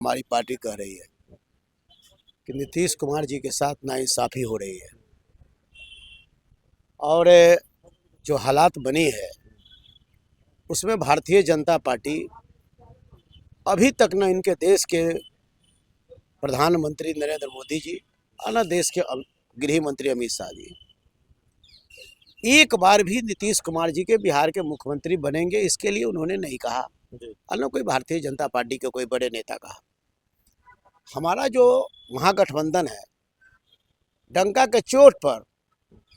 हमारी पार्टी कह रही है कि नीतीश कुमार जी के साथ नाइंसाफी हो रही है और जो हालात बनी है उसमें भारतीय जनता पार्टी अभी तक न इनके देश के प्रधानमंत्री नरेंद्र मोदी जी और न देश के गृह मंत्री अमित शाह जी एक बार भी नीतीश कुमार जी के बिहार के मुख्यमंत्री बनेंगे इसके लिए उन्होंने नहीं कहा और न कोई भारतीय जनता पार्टी के कोई बड़े नेता कहा। हमारा जो महागठबंधन है डंका के चोट पर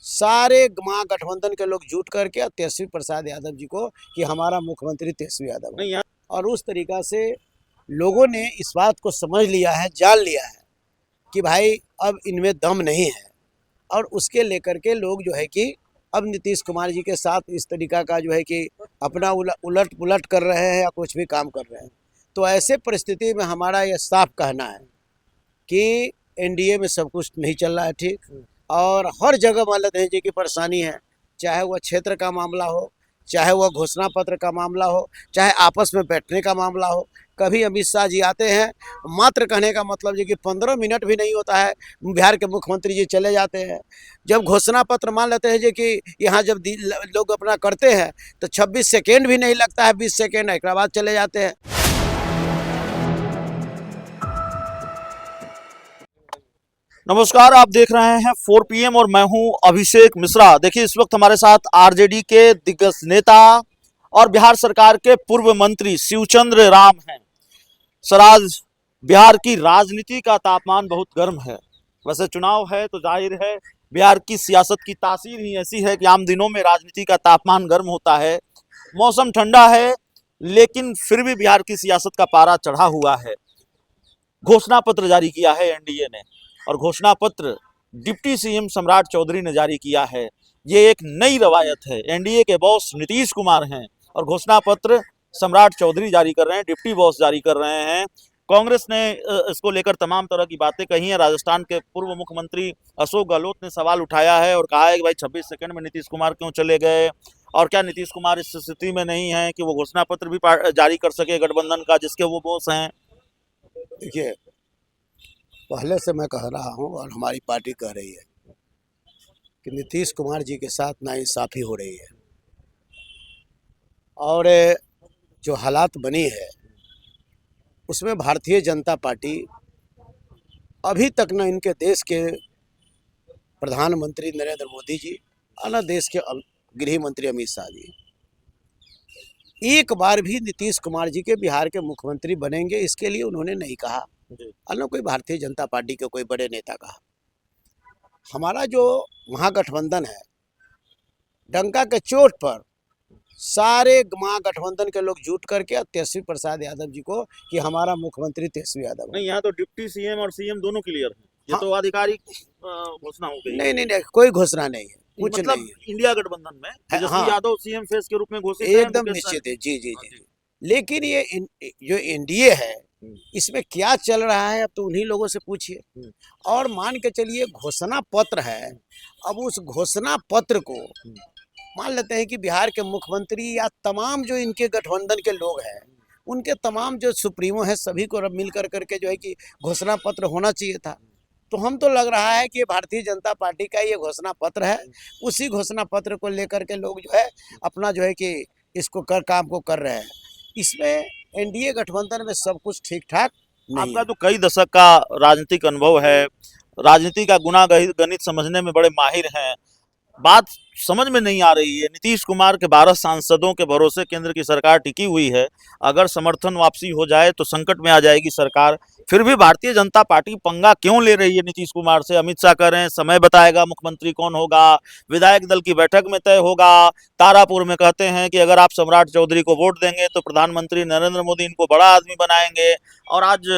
सारे महागठबंधन के लोग जुट करके तेजस्वी प्रसाद यादव जी को कि हमारा मुख्यमंत्री तेजस्वी यादव है और उस तरीका से लोगों ने इस बात को समझ लिया है, जान लिया है कि भाई अब इनमें दम नहीं है और उसके लेकर के लोग जो है कि अब नीतीश कुमार जी के साथ इस तरीका का जो है कि अपना उलट पुलट कर रहे हैं या कुछ भी काम कर रहे हैं। तो ऐसे परिस्थिति में हमारा यह साफ कहना है कि एनडीए में सब कुछ नहीं चल रहा है ठीक और हर जगह मान लेते हैं जी की परेशानी है, चाहे वह क्षेत्र का मामला हो, चाहे वह घोषणा पत्र का मामला हो, चाहे आपस में बैठने का मामला हो। कभी अमित शाह जी आते हैं, मात्र कहने का मतलब जी कि 15 मिनट भी नहीं होता है बिहार के मुख्यमंत्री जी चले जाते हैं। जब घोषणा पत्र मान लेते हैं जी कि यहाँ जब लोग अपना करते हैं तो 26 सेकेंड भी नहीं लगता है, 20 सेकेंड एक बाद चले जाते हैं। नमस्कार, आप देख रहे हैं 4 PM और मैं हूं अभिषेक मिश्रा। देखिए, इस वक्त हमारे साथ आरजेडी के दिग्गज नेता और बिहार सरकार के पूर्व मंत्री शिवचंद्र राम हैं। सर, आज बिहार की राजनीति का तापमान बहुत गर्म है। वैसे चुनाव है तो जाहिर है बिहार की सियासत की तासीर ही ऐसी है कि आम दिनों में राजनीति का तापमान गर्म होता है। मौसम ठंडा है लेकिन फिर भी बिहार की सियासत का पारा चढ़ा हुआ है। घोषणा पत्र जारी किया है एनडीए ने और घोषणा पत्र डिप्टी सीएम सम्राट चौधरी ने जारी किया है। ये एक नई रवायत है। एनडीए के बॉस नीतीश कुमार हैं और घोषणा पत्र सम्राट चौधरी जारी कर रहे हैं, डिप्टी बॉस जारी कर रहे हैं। कांग्रेस ने इसको लेकर तमाम तरह की बातें कही हैं। राजस्थान के पूर्व मुख्यमंत्री अशोक गहलोत ने सवाल उठाया है और कहा है कि भाई 26 सेकंड में नीतीश कुमार क्यों चले गए और क्या नीतीश कुमार इस स्थिति में नहीं है कि वो घोषणा पत्र भी जारी कर सके गठबंधन का जिसके वो बॉस हैं। देखिए, पहले से मैं कह रहा हूं और हमारी पार्टी कह रही है कि नीतीश कुमार जी के साथ नाइंसाफी हो रही है और जो हालात बनी है उसमें भारतीय जनता पार्टी अभी तक न इनके देश के प्रधानमंत्री नरेंद्र मोदी जी और न देश के गृह मंत्री अमित शाह जी एक बार भी नीतीश कुमार जी के बिहार के मुख्यमंत्री बनेंगे इसके लिए उन्होंने नहीं कहा और न कोई भारतीय जनता पार्टी के कोई बड़े नेता कहा। हमारा जो महागठबंधन है डंका के चोट पर सारे महागठबंधन के लोग जुट करके तेजस्वी प्रसाद यादव जी को कि हमारा मुख्यमंत्री तेजस्वी यादव है। नहीं, यहाँ तो डिप्टी सीएम और सीएम दोनों क्लियर हैं। ये तो आधिकारिक घोषणा हो गई। नहीं, कोई घोषणा नहीं है, कुछ मतलब नहीं है। इंडिया गठबंधन में तेजस्वी यादव सीएम फेस के रूप में घोषित है, एकदम निश्चित है। जी। लेकिन ये जो एनडीए है इसमें क्या चल रहा है अब तो उन्हीं लोगों से पूछिए। और मान के चलिए घोषणा पत्र है, अब उस घोषणा पत्र को मान लेते हैं कि बिहार के मुख्यमंत्री या तमाम जो इनके गठबंधन के लोग हैं उनके तमाम जो सुप्रीमो हैं सभी को मिल कर करके जो है कि घोषणा पत्र होना चाहिए था। तो हम तो लग रहा है कि भारतीय जनता पार्टी का ये घोषणा पत्र है, उसी घोषणा पत्र को लेकर के लोग जो है अपना जो है कि इसको काम को कर रहे हैं। इसमें एनडीए गठबंधन में सब कुछ ठीक ठाक नहीं। आपका तो कई दशक का राजनीतिक अनुभव है, राजनीति का गुना गणित समझने में बड़े माहिर हैं। बात समझ में नहीं आ रही है। नीतीश कुमार के 12 सांसदों के भरोसे केंद्र की सरकार टिकी हुई है। अगर समर्थन वापसी हो जाए तो संकट में आ जाएगी सरकार। फिर भी भारतीय जनता पार्टी पंगा क्यों ले रही है नीतीश कुमार से? अमित शाह कह रहे हैं समय बताएगा मुख्यमंत्री कौन होगा, विधायक दल की बैठक में तय होगा। तारापुर में कहते हैं कि अगर आप सम्राट चौधरी को वोट देंगे तो प्रधानमंत्री नरेंद्र मोदी इनको बड़ा आदमी बनाएंगे। और आज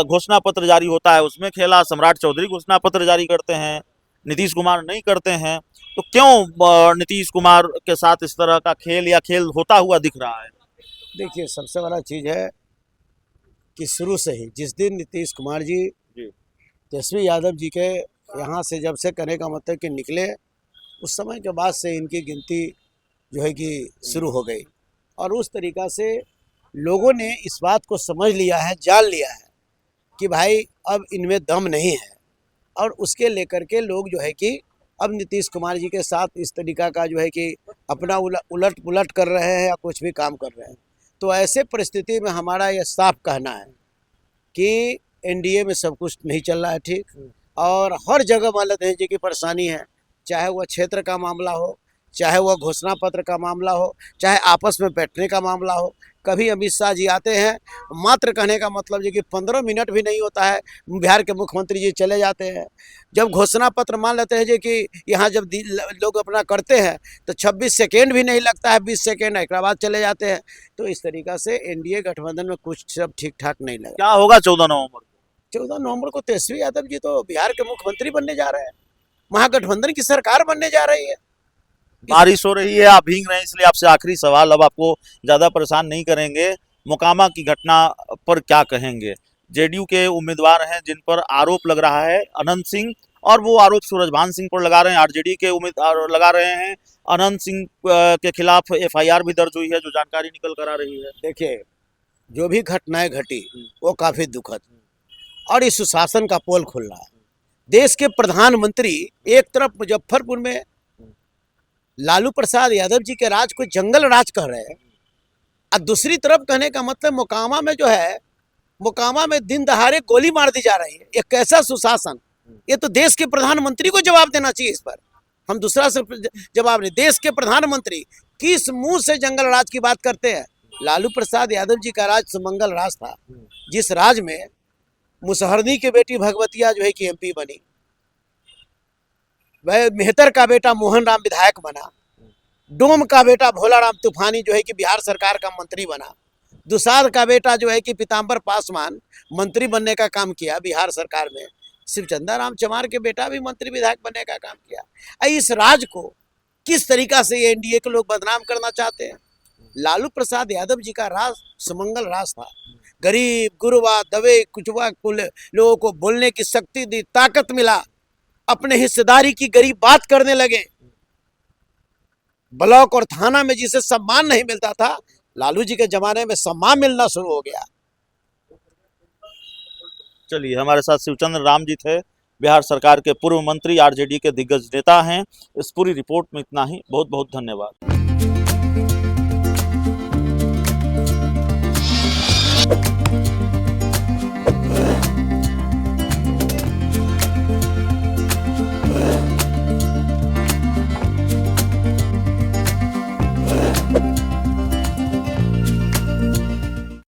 घोषणा पत्र जारी होता है, उसमें खेला सम्राट चौधरी घोषणा पत्र जारी करते हैं, नीतीश कुमार नहीं करते हैं। तो क्यों नीतीश कुमार के साथ इस तरह का खेल या खेल होता हुआ दिख रहा है? देखिए, सबसे बड़ा चीज है कि शुरू से ही जिस दिन नीतीश कुमार जी तेजस्वी यादव जी के यहाँ से जब से कहने का मतलब कि निकले उस समय के बाद से इनकी गिनती जो है कि शुरू हो गई और उस तरीका से लोगों ने इस बात को समझ लिया है, जान लिया है कि भाई अब इनमें दम नहीं है, और उसके लेकर के लोग जो है कि अब नीतीश कुमार जी के साथ इस तरीका का जो है कि अपना उलट पुलट कर रहे हैं या कुछ भी काम कर रहे हैं। तो ऐसे परिस्थिति में हमारा यह साफ कहना है कि एनडीए में सब कुछ नहीं चल रहा है ठीक, और हर जगह मान लेते हैं जी की परेशानी है, चाहे वह क्षेत्र का मामला हो, चाहे वह घोषणा पत्र का मामला हो, चाहे आपस में बैठने का मामला हो। कभी अमित शाह जी आते हैं, मात्र कहने का मतलब ये कि 15 मिनट भी नहीं होता है, बिहार के मुख्यमंत्री जी चले जाते हैं। जब घोषणा पत्र मान लेते हैं जी कि यहाँ जब लोग अपना करते हैं तो 26 सेकेंड भी नहीं लगता है, 20 सेकेंड एक बाद चले जाते हैं। तो इस तरीका से एनडीए गठबंधन में कुछ सब ठीक ठाक नहीं लगा। क्या होगा 14 नवंबर? 14 नवंबर को तेजस्वी यादव जी तो बिहार के मुख्यमंत्री बनने जा रहे हैं, महागठबंधन की सरकार बनने जा रही है। बारिश हो रही है, आप भीग रहे हैं, इसलिए आपसे आखिरी सवाल, अब आपको ज्यादा परेशान नहीं करेंगे। मोकामा की घटना पर क्या कहेंगे? जेडीयू के उम्मीदवार हैं जिन पर आरोप लग रहा है अनंत सिंह, और वो आरोप सूरजभान सिंह पर लगा रहे हैं। आरजेडी के उम्मीदवार लगा रहे हैं। अनंत सिंह के खिलाफ एफआईआर भी दर्ज हुई है, जो जानकारी निकल कर आ रही है। देखिए, जो भी घटनाएं घटी वो काफी दुखद, और इस सुशासन का पोल खुल रहा है। देश के प्रधानमंत्री एक तरफ मुजफ्फरपुर में लालू प्रसाद यादव जी के राज को जंगल राज कह रहे हैं, और दूसरी तरफ कहने का मतलब मोकामा में जो है, मोकामा में दिन दहाड़े गोली मार दी जा रही है। एक कैसा सुशासन! ये तो देश के प्रधानमंत्री को जवाब देना चाहिए इस पर। हम दूसरा से जवाब नहीं। देश के प्रधानमंत्री किस मुंह से जंगल राज की बात करते हैं? लालू प्रसाद यादव जी का राज सुमंगल राज था, जिस राज में मुसहरनी की बेटी भगवतिया जो है कि एमपी बनी, वह मेहतर का बेटा मोहन राम विधायक बना, डोम का बेटा भोला राम तूफानी जो है कि बिहार सरकार का मंत्री बना, दुसाध का बेटा जो है कि पीताम्बर पासवान मंत्री बनने का काम किया बिहार सरकार में, शिवचंदा राम चमार के बेटा भी मंत्री विधायक बनने का काम किया। इस राज को किस तरीका से एनडीए के लोग बदनाम करना चाहते हैं? लालू प्रसाद यादव जी का राज सुमंगल राज था। गरीब गुरबा दबे कुचवा कुल लोगों को बोलने की शक्ति दी, ताकत मिला, अपने हिस्सेदारी की गरीब बात करने लगे। ब्लॉक और थाना में जिसे सम्मान नहीं मिलता था, लालू जी के जमाने में सम्मान मिलना शुरू हो गया। चलिए, हमारे साथ शिवचंद्र राम जी थे, बिहार सरकार के पूर्व मंत्री, आरजेडी के दिग्गज नेता हैं। इस पूरी रिपोर्ट में इतना ही। बहुत बहुत धन्यवाद।